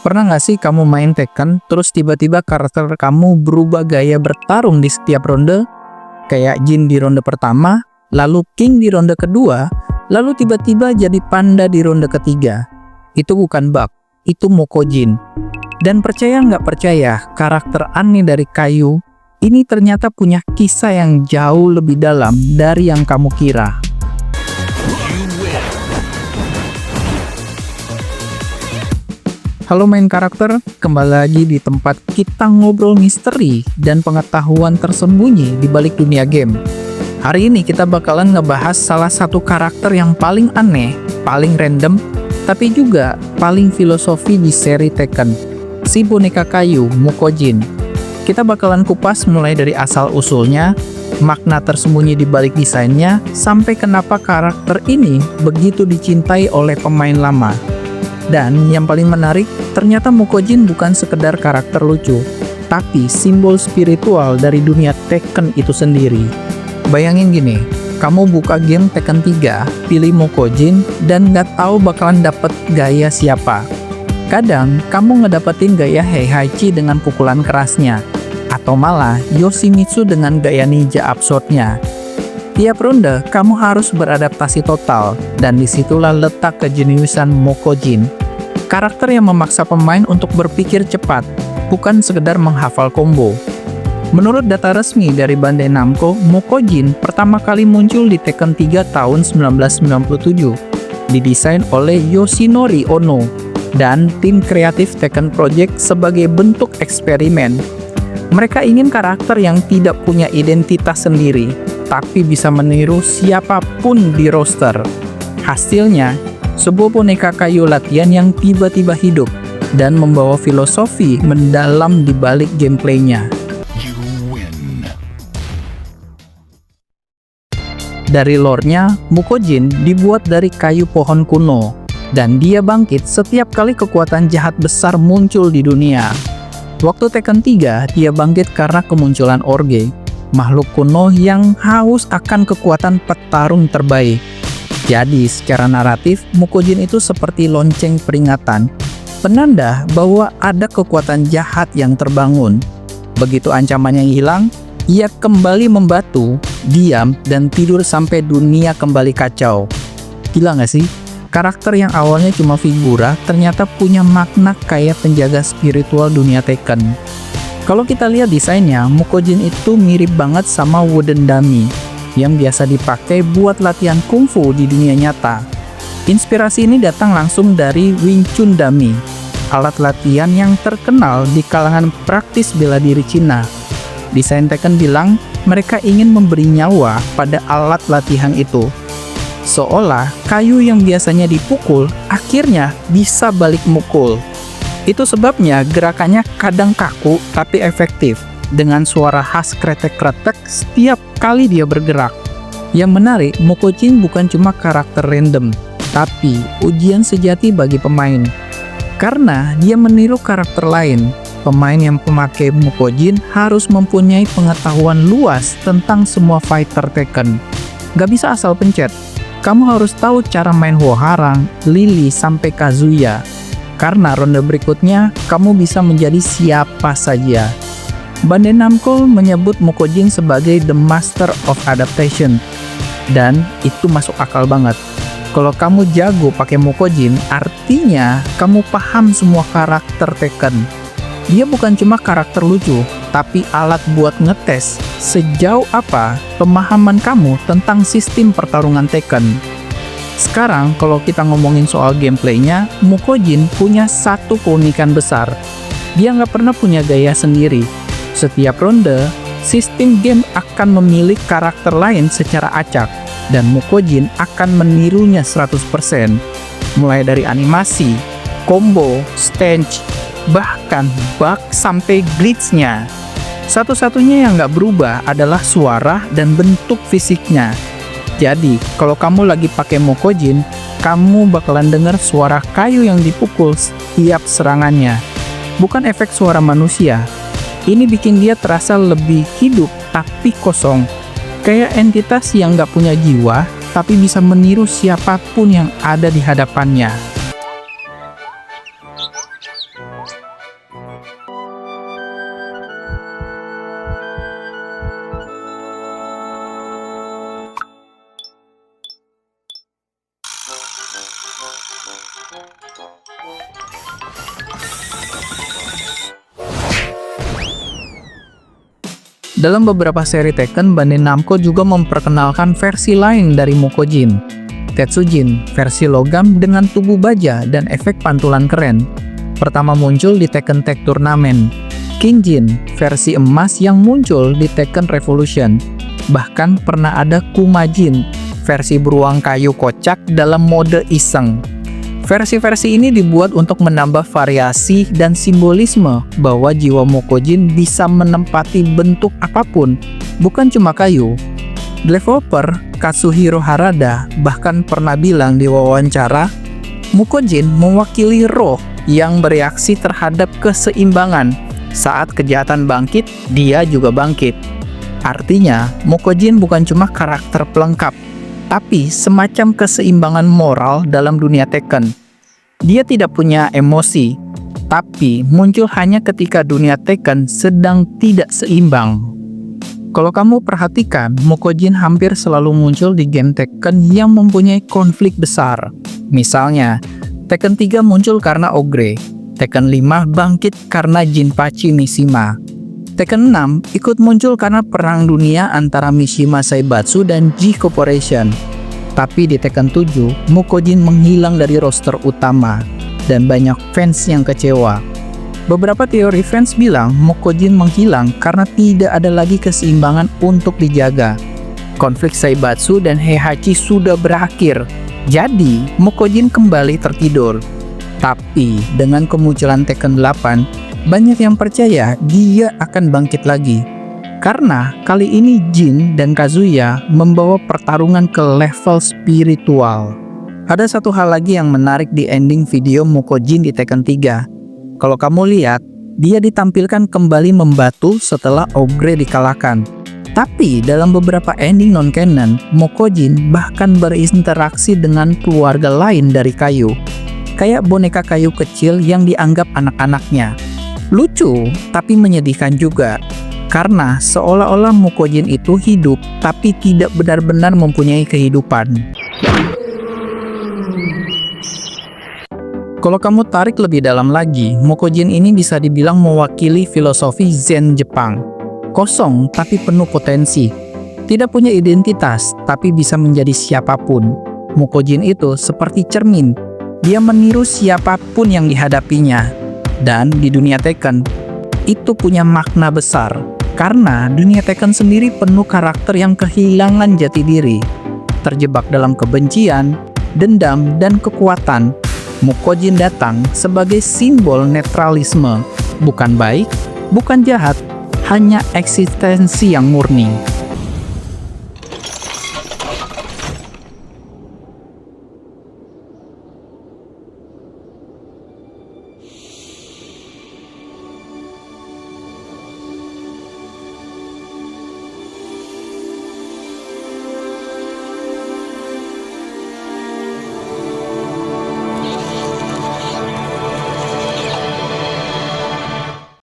Pernah nggak sih kamu main Tekken, terus tiba-tiba karakter kamu berubah gaya bertarung di setiap ronde? Kayak Jin di ronde pertama, lalu King di ronde kedua, lalu tiba-tiba jadi Panda di ronde ketiga. Itu bukan bug, itu Mokojin. Dan percaya nggak percaya, karakter aneh dari kayu ini ternyata punya kisah yang jauh lebih dalam dari yang kamu kira. Halo main karakter, kembali lagi di tempat kita ngobrol misteri dan pengetahuan tersembunyi di balik dunia game. Hari ini kita bakalan ngebahas salah satu karakter yang paling aneh, paling random, tapi juga paling filosofi di seri Tekken, si boneka kayu Mokojin. Kita bakalan kupas mulai dari asal-usulnya, makna tersembunyi di balik desainnya, sampai kenapa karakter ini begitu dicintai oleh pemain lama. Dan yang paling menarik, ternyata Mokojin bukan sekedar karakter lucu, tapi simbol spiritual dari dunia Tekken itu sendiri. Bayangin gini, kamu buka game Tekken 3, pilih Mokojin, dan nggak tahu bakalan dapet gaya siapa. Kadang, kamu ngedapetin gaya Heihachi dengan pukulan kerasnya, atau malah Yoshimitsu dengan gaya ninja absurdnya. Tiap ronde, kamu harus beradaptasi total, dan disitulah letak kejeniusan Mokojin. Karakter yang memaksa pemain untuk berpikir cepat, bukan sekedar menghafal combo. Menurut data resmi dari Bandai Namco, Mokojin pertama kali muncul di Tekken 3 tahun 1997, didesain oleh Yoshinori Ono, dan tim kreatif Tekken Project sebagai bentuk eksperimen. Mereka ingin karakter yang tidak punya identitas sendiri, tapi bisa meniru siapapun di roster. Hasilnya, sebuah boneka kayu latihan yang tiba-tiba hidup dan membawa filosofi mendalam di balik gameplaynya. Dari lore-nya, Mokojin dibuat dari kayu pohon kuno, dan dia bangkit setiap kali kekuatan jahat besar muncul di dunia. Waktu Tekken 3, dia bangkit karena kemunculan Orge, makhluk kuno yang haus akan kekuatan petarung terbaik. Jadi, secara naratif, Mokojin itu seperti lonceng peringatan, penanda bahwa ada kekuatan jahat yang terbangun. Begitu ancamannya hilang, ia kembali membatu, diam, dan tidur sampai dunia kembali kacau. Gila nggak sih? Karakter yang awalnya cuma figura, ternyata punya makna kayak penjaga spiritual dunia Tekken. Kalau kita lihat desainnya, Mokojin itu mirip banget sama wooden dummy yang biasa dipakai buat latihan kungfu di dunia nyata. Inspirasi ini datang langsung dari Wing Chun Dummy, alat latihan yang terkenal di kalangan praktis bela diri Cina. Desain Tekken bilang mereka ingin memberi nyawa pada alat latihan itu. Seolah kayu yang biasanya dipukul akhirnya bisa balik mukul. Itu sebabnya gerakannya kadang kaku tapi efektif, dengan suara khas kretek-kretek setiap kali dia bergerak. Yang menarik, Mokojin bukan cuma karakter random, tapi ujian sejati bagi pemain. Karena dia meniru karakter lain, pemain yang memakai Mokojin harus mempunyai pengetahuan luas tentang semua fighter Tekken. Gak bisa asal pencet. Kamu harus tahu cara main Hwoarang, Lily, sampai Kazuya. Karena ronde berikutnya, kamu bisa menjadi siapa saja. Bandai Namco menyebut Mokojin sebagai The Master of Adaptation. Dan itu masuk akal banget. Kalau kamu jago pakai Mokojin, artinya kamu paham semua karakter Tekken. Dia bukan cuma karakter lucu, tapi alat buat ngetes sejauh apa pemahaman kamu tentang sistem pertarungan Tekken. Sekarang, kalau kita ngomongin soal gameplaynya, Mokojin punya satu keunikan besar. Dia nggak pernah punya gaya sendiri. Setiap ronde, sistem game akan memilih karakter lain secara acak, dan Mokojin akan menirunya 100%. Mulai dari animasi, combo, stance, bahkan bug sampai glitch-nya. Satu-satunya yang nggak berubah adalah suara dan bentuk fisiknya. Jadi, kalau kamu lagi pakai Mokojin, kamu bakalan dengar suara kayu yang dipukul setiap serangannya. Bukan efek suara manusia. Ini bikin dia terasa lebih hidup tapi kosong. Kayak entitas yang nggak punya jiwa, tapi bisa meniru siapapun yang ada di hadapannya. Dalam beberapa seri Tekken, Bandai Namco juga memperkenalkan versi lain dari Mukojin, Tetsujin, versi logam dengan tubuh baja dan efek pantulan keren. Pertama muncul di Tekken Tag Tournament, Kinjin, versi emas yang muncul di Tekken Revolution. Bahkan pernah ada Kumajin, versi beruang kayu kocak dalam mode iseng. Versi-versi ini dibuat untuk menambah variasi dan simbolisme bahwa jiwa Mukojin bisa menempati bentuk apapun, bukan cuma kayu. Developer Katsuhiro Harada bahkan pernah bilang di wawancara, Mukojin mewakili roh yang bereaksi terhadap keseimbangan. Saat kejahatan bangkit, dia juga bangkit. Artinya, Mukojin bukan cuma karakter pelengkap, tapi semacam keseimbangan moral dalam dunia Tekken. Dia tidak punya emosi, tapi muncul hanya ketika dunia Tekken sedang tidak seimbang. Kalau kamu perhatikan, Mukojin hampir selalu muncul di game Tekken yang mempunyai konflik besar. Misalnya, Tekken 3 muncul karena Ogre, Tekken 5 bangkit karena Jinpachi Mishima. Tekken 6 ikut muncul karena perang dunia antara Mishima Zaibatsu dan G Corporation. Tapi di Tekken 7, Mukojin menghilang dari roster utama, dan banyak fans yang kecewa. Beberapa teori fans bilang Mukojin menghilang karena tidak ada lagi keseimbangan untuk dijaga. Konflik Zaibatsu dan Heihachi sudah berakhir, jadi Mukojin kembali tertidur. Tapi dengan kemunculan Tekken 8, banyak yang percaya dia akan bangkit lagi. Karena kali ini Jin dan Kazuya membawa pertarungan ke level spiritual. Ada satu hal lagi yang menarik di ending video Mukojin di Tekken 3. Kalau kamu lihat, dia ditampilkan kembali membatu setelah Ogre dikalahkan. Tapi dalam beberapa ending non-canon, Mukojin bahkan berinteraksi dengan keluarga lain dari kayu. Kayak boneka kayu kecil yang dianggap anak-anaknya. Lucu, tapi menyedihkan juga. Karena seolah-olah Mukojin itu hidup, tapi tidak benar-benar mempunyai kehidupan. Kalau kamu tarik lebih dalam lagi, Mukojin ini bisa dibilang mewakili filosofi Zen Jepang. Kosong, tapi penuh potensi. Tidak punya identitas, tapi bisa menjadi siapapun. Mukojin itu seperti cermin. Dia meniru siapapun yang dihadapinya. Dan di dunia Tekken, itu punya makna besar. Karena dunia Tekken sendiri penuh karakter yang kehilangan jati diri. Terjebak dalam kebencian, dendam, dan kekuatan. Mukojin datang sebagai simbol netralisme. Bukan baik, bukan jahat, hanya eksistensi yang murni.